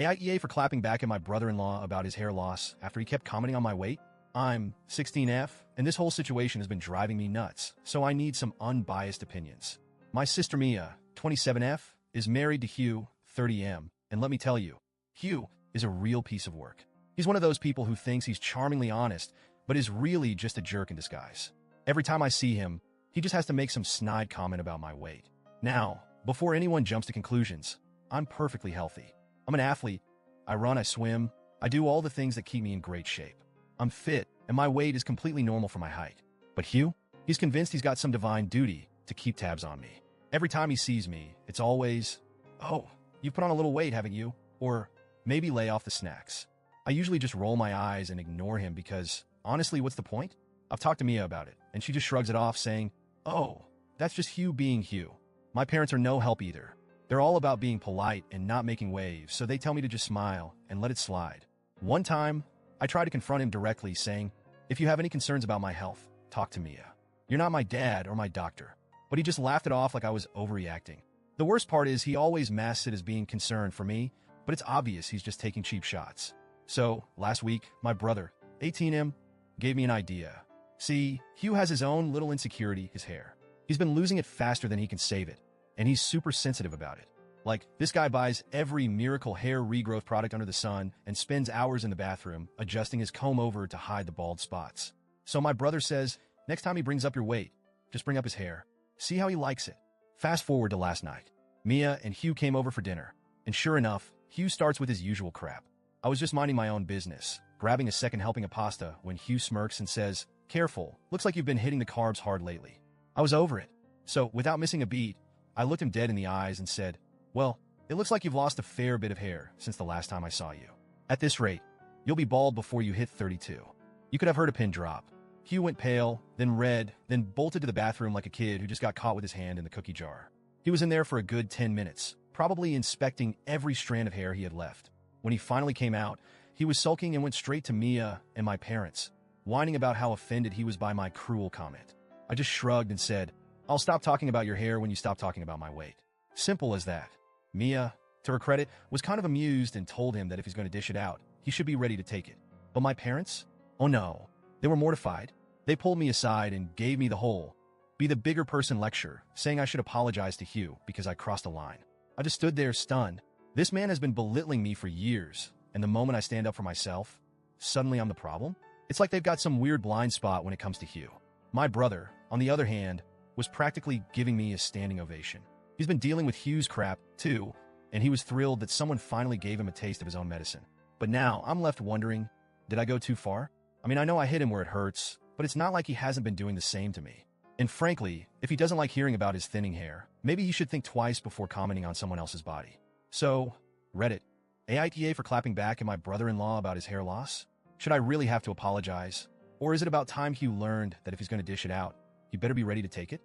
AITA for clapping back at my brother-in-law about his hair loss after he kept commenting on my weight. I'm 16F, and this whole situation has been driving me nuts, so I need some unbiased opinions. My sister Mia, 27F, is married to Hugh, 30M, and let me tell you, Hugh is a real piece of work. He's one of those people who thinks he's charmingly honest, but is really just a jerk in disguise. Every time I see him, he just has to make some snide comment about my weight. Now, before anyone jumps to conclusions, I'm perfectly healthy. I'm an athlete. I run, I swim, I do all the things that keep me in great shape. I'm fit, and my weight is completely normal for my height. But Hugh? He's convinced he's got some divine duty to keep tabs on me. Every time he sees me, it's always, "Oh, you've put on a little weight, haven't you?" Or, "Maybe lay off the snacks." I usually just roll my eyes and ignore him because, honestly, what's the point? I've talked to Mia about it, and she just shrugs it off, saying, "Oh, that's just Hugh being Hugh." My parents are no help either. They're all about being polite and not making waves, so they tell me to just smile and let it slide. One time, I tried to confront him directly, saying, "If you have any concerns about my health, talk to Mia. You're not my dad or my doctor." But he just laughed it off like I was overreacting. The worst part is he always masks it as being concerned for me, but it's obvious he's just taking cheap shots. So, last week, my brother, 18M, gave me an idea. See, Hugh has his own little insecurity, his hair. He's been losing it faster than he can save it, and he's super sensitive about it. Like, this guy buys every miracle hair regrowth product under the sun and spends hours in the bathroom adjusting his comb over to hide the bald spots. So my brother says, next time he brings up your weight, just bring up his hair. See how he likes it. Fast forward to last night. Mia and Hugh came over for dinner, and sure enough, Hugh starts with his usual crap. I was just minding my own business, grabbing a second helping of pasta when Hugh smirks and says, "Careful, looks like you've been hitting the carbs hard lately." I was over it. So, without missing a beat, I looked him dead in the eyes and said, "Well, it looks like you've lost a fair bit of hair since the last time I saw you. At this rate, you'll be bald before you hit 32. You could have heard a pin drop." Hugh went pale, then red, then bolted to the bathroom like a kid who just got caught with his hand in the cookie jar. He was in there for a good 10 minutes, probably inspecting every strand of hair he had left. When he finally came out, he was sulking and went straight to Mia and my parents, whining about how offended he was by my cruel comment. I just shrugged and said, "I'll stop talking about your hair when you stop talking about my weight." Simple as that. Mia, to her credit, was kind of amused and told him that if he's going to dish it out, he should be ready to take it. But my parents? Oh no. They were mortified. They pulled me aside and gave me the whole be the bigger person lecture, saying I should apologize to Hugh because I crossed a line. I just stood there stunned. This man has been belittling me for years, and the moment I stand up for myself, suddenly I'm the problem? It's like they've got some weird blind spot when it comes to Hugh. My brother, on the other hand, was practically giving me a standing ovation. He's been dealing with Hugh's crap, too, and he was thrilled that someone finally gave him a taste of his own medicine. But now, I'm left wondering, did I go too far? I mean, I know I hit him where it hurts, but it's not like he hasn't been doing the same to me. And frankly, if he doesn't like hearing about his thinning hair, maybe he should think twice before commenting on someone else's body. So, Reddit, AITA for clapping back at my brother-in-law about his hair loss? Should I really have to apologize? Or is it about time Hugh learned that if he's going to dish it out, he better be ready to take it?